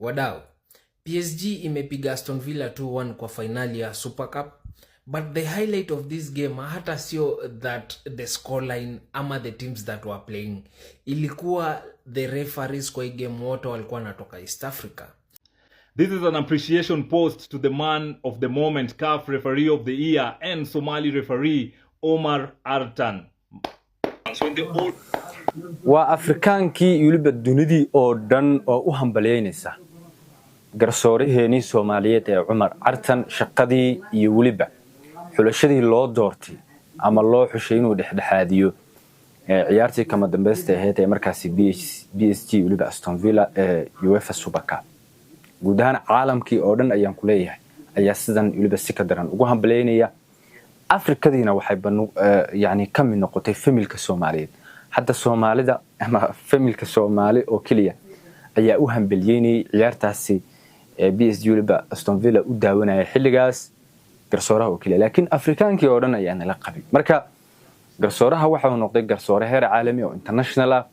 Wadau, PSG imepiga Aston Villa 2-1 kwa finali ya Super Cup. But the highlight of this game hata sio that the scoreline ama the teams that were playing. Ilikuwa the referees kwa hii game wote walikuwa natoka East Africa. This is an appreciation post to the man of the moment, CAF Referee of the Year and Somali referee Omar Artan. Waa Afrikaankii weliba dunidii oo dhan oo u hambaleynaysa garsooraheeni Soomaaliyeed ee Omar Artan shaqadii iyo weliba xulashadii loo doortay ama loo xushay inuu dhexdhexaadiyo ciyaartii kama dambaysta ahayd ee markaasi PSG weliba Aston Villa UEFA Super Cup. guud ahaan caalamkii oo dhan ayaan ku leeyahay ayaa sidan weliba si ka daran ugu hambaleynaya. Afrikadiina waxay yani ka mid noqotay familka Soomaaliyeed. hadda Soomaalida ama familka Soomaali oo kaliya ayaa u hambaleynay ciyaartaasi PSG weliba Aston Villa u daawanaya xilligaas garsooraha oo kaliya. laakiin Afrikaankii oo dhan ayaa nala qabay. marka garsooraha waxa uu noqday garsoore heer caalami oo international ah.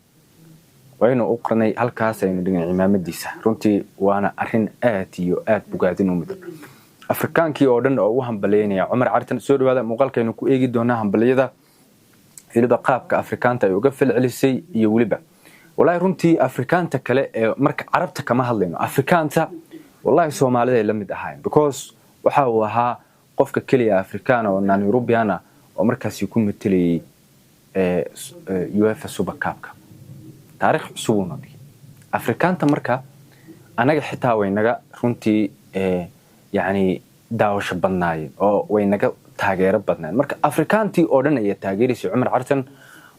waynu u qarnay halkaas aynu dhignay cimaamadiisa. runtii waana arin aad iyo aad bogaadin u mudan. Afrikaankii oo dhan oo u hambaleynaya Omar Artan soo dhawaada muuqaalkaynu ku eegi doonaa hambaliyada weliba qaabka Afrikaanta ay uga falcelisay iyo weliba wallahi runtii Afrikaanta kale ee marka Carabta kama hadlayno. Afrikaanta wallahi Soomaalida ay la mid ahaayeen because waxa uu ahaa qofka kaliya Afrikaan oo non European oo markaas ku metelay UEFA Super Cup. taariikh cusub u nabi Afrikaanta marka anaga xitaa waynaga runtii yani daawasho badnaayeen oo waynaga taageero badnaan. marka Afrikaantii oo dhan ay taageerisay Omar Artan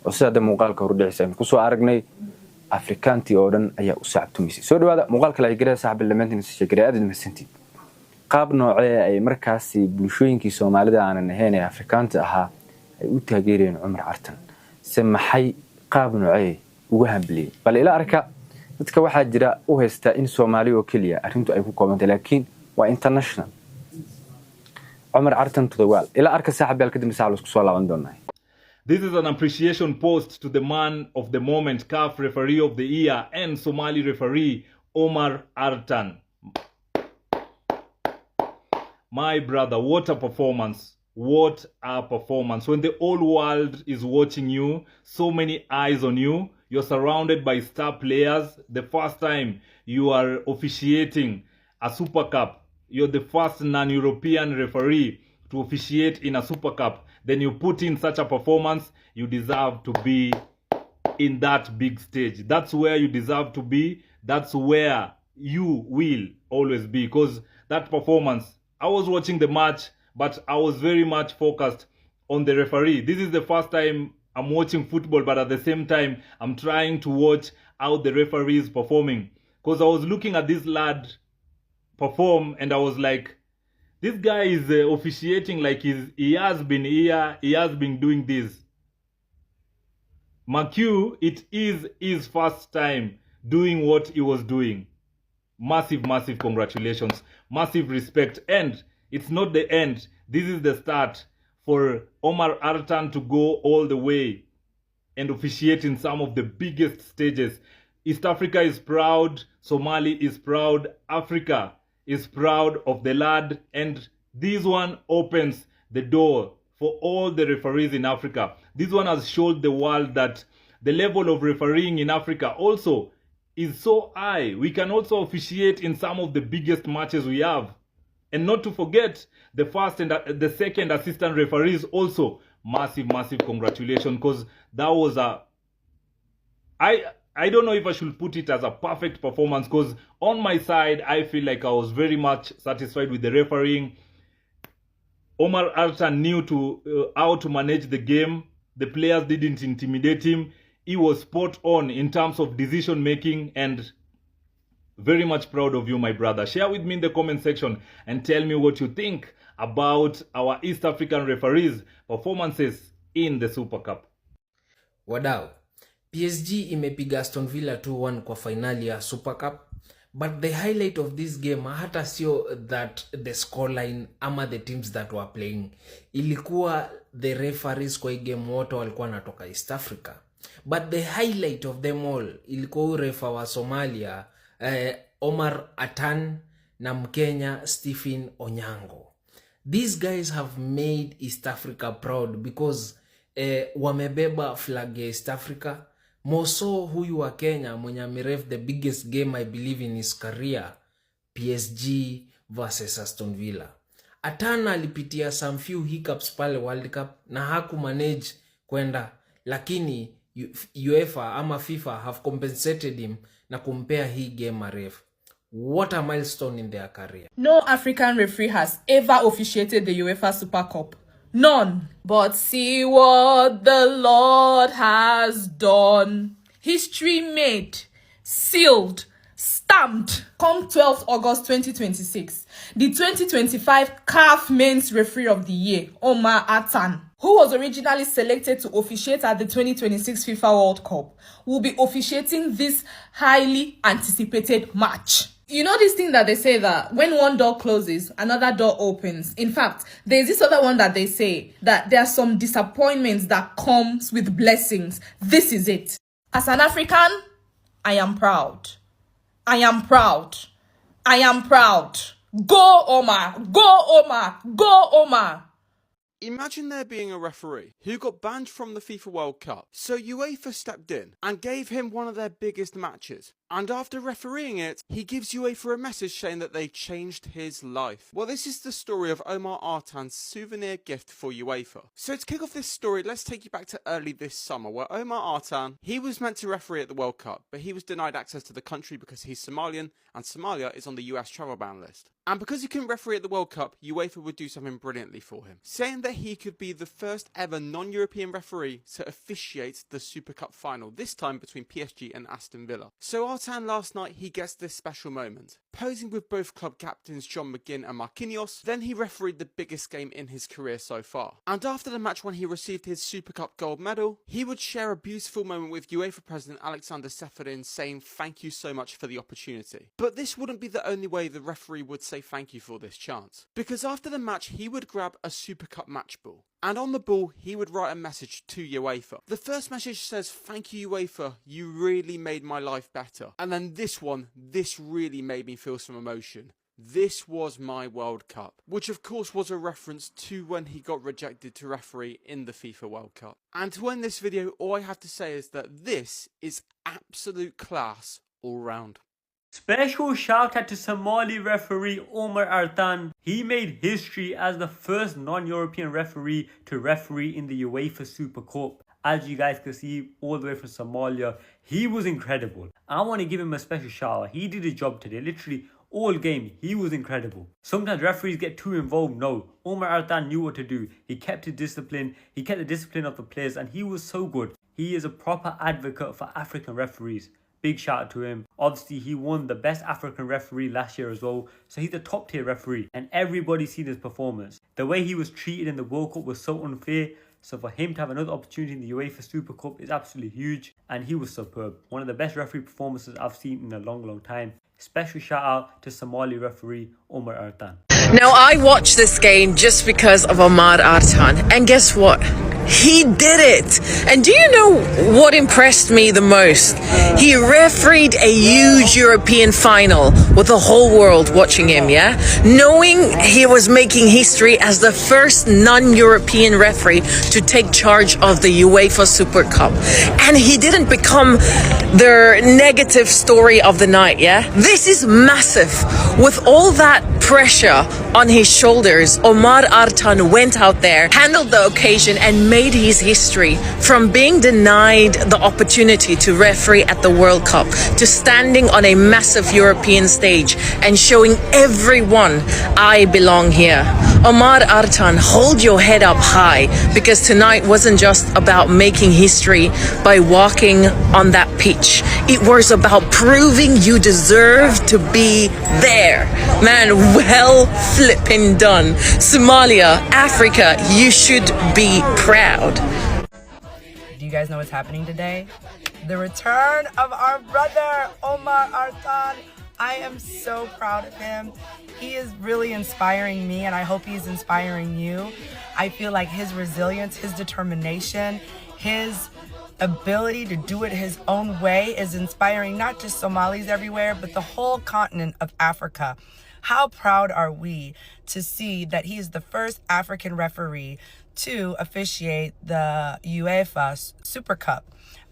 oo sida muuqaalka hordhicisa ku soo aragnay. Afrikaantii oo dhan ayaa u saactumisay. soo dhawaada muuqaalka la igreey saaxiib lamaantiin sheegay masantii qaab noocee ay markaasi bulshooyinkii Soomaalida aan ahayn ee Afrikaanta ahaa ay u taageereen Omar Artan. maxay qaab noocee uga hambaliyay bal ila arka dadka waxa jira u haysta in Soomaali oo kaliya arintu ay ku koobantay laakiin waa international. Omar Artan to the world ila arka saaxiib kadib misaal isku soo laaban doonaa. This is an appreciation post to the man of the moment, CAF Referee of the Year and Somali referee Omar Artan. My brother, what a performance. What a performance. When the whole world is watching you, so many eyes on you, you're surrounded by star players. The first time you are officiating a Super Cup, you're the first non-European referee to officiate in a Super Cup. Then you put in such a performance, you deserve to be in that big stage. That's where you deserve to be. That's where you will always be. Because that performance, I was watching the match, but I was very much focused on the referee. This is the first time I'm watching football, but at the same time, I'm trying to watch how the referee is performing. Because I was looking at this lad perform, and I was like, this guy is officiating like he has been here, he has been doing this. McHugh, it is his first time doing what he was doing. Massive, massive congratulations, massive respect. And it's not the end. This is the start for Omar Artan to go all the way and officiate in some of the biggest stages. East Africa is proud, Somali is proud, Africa is proud of the lad, and this one opens the door for all the referees in Africa. This one has showed the world that the level of refereeing in Africa also is so high. We can also officiate in some of the biggest matches we have. And not to forget, the first and the second assistant referees also. Massive, massive congratulations, because that was I don't know if I should put it as a perfect performance, because on my side, I feel like I was very much satisfied with the refereeing. Omar Artan knew how to manage the game. The players didn't intimidate him. He was spot on in terms of decision making, and very much proud of you, my brother. Share with me in the comment section and tell me what you think about our East African referees' performances in the Super Cup. Wadau, PSG imepiga Aston Villa 2-1 kwa finali ya Super Cup. But the highlight of this game hata sio that the scoreline ama the teams that were playing. Ilikuwa the referees kwa hii game wote walikuwa natoka East Africa. But the highlight of them all ilikuwa refa wa Somalia Omar Artan na Mkenya Stephen Onyango. These guys have made East Africa proud because wamebeba flag ya East Africa. Moso huyu wa Kenya mwenye ameref the biggest game I believe in his career, PSG versus Aston Villa. Artan alipitia some few hiccups pale World Cup na haku manage kwenda, lakini UEFA ama FIFA have compensated him na kumpea hii game a ref. What a milestone in their career. No African referee has ever officiated the UEFA Super Cup. None. But see what the Lord has done. History made, sealed, stamped. Come 12th August 2026, the 2025 CAF Men's Referee of the Year, Omar Artan, who was originally selected to officiate at the 2026 FIFA World Cup, will be officiating this highly anticipated match. You know this thing that they say that when one door closes, another door opens. In fact, there's this other one that they say that there are some disappointments that comes with blessings. This is it. As an African, I am proud. I am proud. I am proud. Go Omar! Go Omar! Go Omar! Imagine there being a referee who got banned from the FIFA World Cup, so UEFA stepped in and gave him one of their biggest matches. And after refereeing it, he gives UEFA a message saying that they changed his life. Well, this is the story of Omar Artan's souvenir gift for UEFA. So to kick off this story, let's take you back to early this summer, where Omar Artan, he was meant to referee at the World Cup, but he was denied access to the country because he's Somalian, and Somalia is on the US travel ban list. And because he couldn't referee at the World Cup, UEFA would do something brilliantly for him, saying that he could be the first ever non-European referee to officiate the Super Cup final, this time between PSG and Aston Villa. So Artan last night, he gets this special moment. Posing with both club captains John McGinn and Marquinhos, then he refereed the biggest game in his career so far. And after the match when he received his Super Cup gold medal, he would share a beautiful moment with UEFA President Alexander Ceferin saying thank you so much for the opportunity. But this wouldn't be the only way the referee would say thank you for this chance. Because after the match, he would grab a Super Cup match ball. And on the ball, he would write a message to UEFA. The first message says, "Thank you UEFA, you really made my life better." And then this one, this really made me feel some emotion. "This was my World Cup," which of course was a reference to when he got rejected to referee in the FIFA World Cup. And to end this video, all I have to say is that this is absolute class all round. Special shout out to Somali referee Omar Artan. He made history as the first non-European referee to referee in the UEFA Super Cup. As you guys can see, all the way from Somalia, he was incredible. I want to give him a special shout out. He did his job today, literally all game. He was incredible. Sometimes referees get too involved. No, Omar Artan knew what to do. He kept his discipline. He kept the discipline of the players, and he was so good. He is a proper advocate for African referees. Big shout out to him. Obviously, he won the best African referee last year as well. So he's a top tier referee and everybody's seen his performance. The way he was treated in the World Cup was so unfair. So for him to have another opportunity in the UEFA Super Cup is absolutely huge. And he was superb. One of the best referee performances I've seen in a long time. Special shout out to Somali referee Omar Artan. Now I watched this game just because of Omar Artan, and guess what? He did it. And do you know what impressed me the most? He refereed a huge European final with the whole world watching him, yeah? Knowing he was making history as the first non-European referee to take charge of the UEFA Super Cup. And he didn't become the negative story of the night, yeah? This is massive. With all that pressure on his shoulders, Omar Artan went out there, handled the occasion, and made his history from being denied the opportunity to referee at the World Cup to standing on a massive European stage and showing everyone I belong here. Omar Artan, hold your head up high, because tonight wasn't just about making history by walking on that pitch. It was about proving you deserve to be there. Man, well flipping done. Somalia, Africa, you should be proud. Do you guys know what's happening today? The return of our brother, Omar Artan. I am so proud of him. He is really inspiring me, and I hope he's inspiring you. I feel like his resilience, his determination, his ability to do it his own way is inspiring not just Somalis everywhere, but the whole continent of Africa. How proud are we to see that he is the first African referee to officiate the UEFA Super Cup.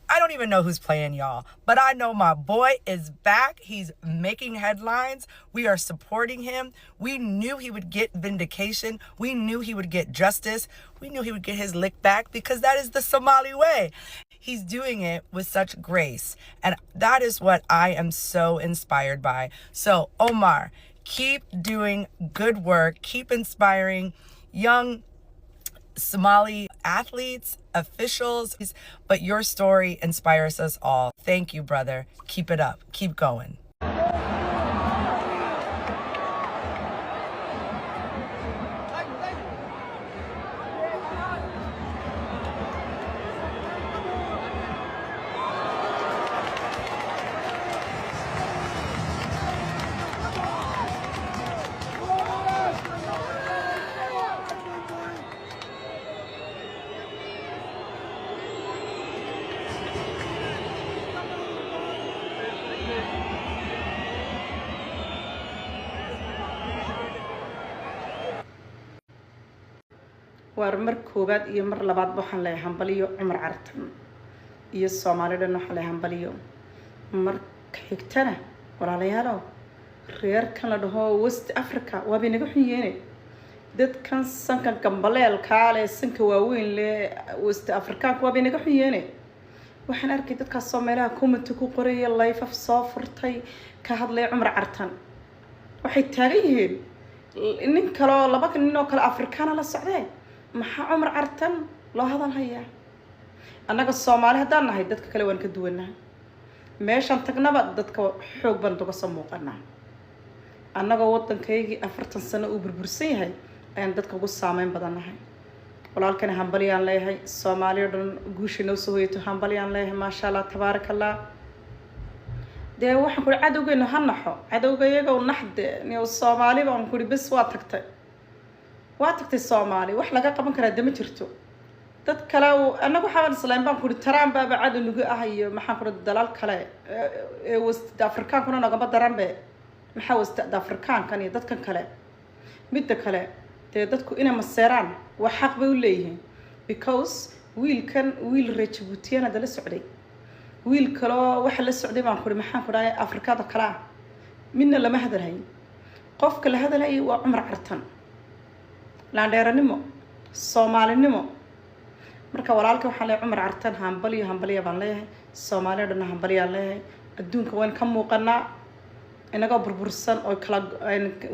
I don't even know who's playing, y'all, but I know my boy is back. He's making headlines. We are supporting him. We knew he would get vindication. We knew he would get justice. We knew he would get his lick back because that is the Somali way. He's doing it with such grace, and that is what I am so inspired by. So, Omar, keep doing good work. Keep inspiring young Somali athletes, officials, but your story inspires us all. Thank you, brother. Keep it up. Keep going. war mar koobaad iyo mar labaad waxaan leeyahay hambaliyo Omar Artan iyo Soomaalida waxaan leeyahay hambaliyo mar xigtana walaalayaal reerkan la dhaho West Africa waa binaga xiyeen dadkan sankan gambaleel kaale sanka waaweyn le West Africa waa binaga xiyeen waxaan arkay dadka Soomaaliya comment ku qoraya live af soo furtay ka hadlay Omar Artan waxay taagan yihiin nin kale laba nin oo kale Afrikaan la socday maxaa Omar Artan loo hadal hayaa annaga Soomaali hadaan nahay dadka kale waan ka duwanaa meeshan tagnaba dadka xoog baan uga soo muuqanaa annaga wadankaygi 40 sano uu burbursan yahay ayaan dadka ugu saameyn badan nahay walaalkan hambaliyaan leeyahay Soomaaliya dhan guushinoo soo hoyto hambaliyaan leeyahay ma sha Allah tabarakallah dee waxaan ku cadowgeena hanaxo cadowgayaga oo naxde niyo Soomaali baan ku bas waa tagtay Soomaali wax laga qaban kara dama jirto dad kale anagu xawan islaam baan ku taraan baaba cad nugu ahayo maxaan ku dalal kale ee West Africa kuna naga daranbe maxaa West Africa kan iyo dadkan kale mid kale dee dadku inay maseeraan wax xaq bay u leeyihiin because wiil Djibouti-yana dala socday wiil kale waxa la socday baan ku maxaan ku dhahay Afrikada kale midna lama hadalhayn qofka la hadalay waa Omar Artan laandeeranimo Soomaalinimo marka walaalka waxaan leeyahay Omar Artan hambaliyo baan leeyahay Soomaaliya dhan hambaliyo leeyahay adduunka waan ka muuqanaa inaga burbursan oo kala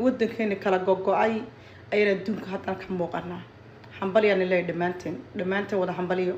wadankeena kala gogo'ay ayna adduunka hadda ka muuqanaa hambaliyo leeyahay dhamaanteen wada hambaliyo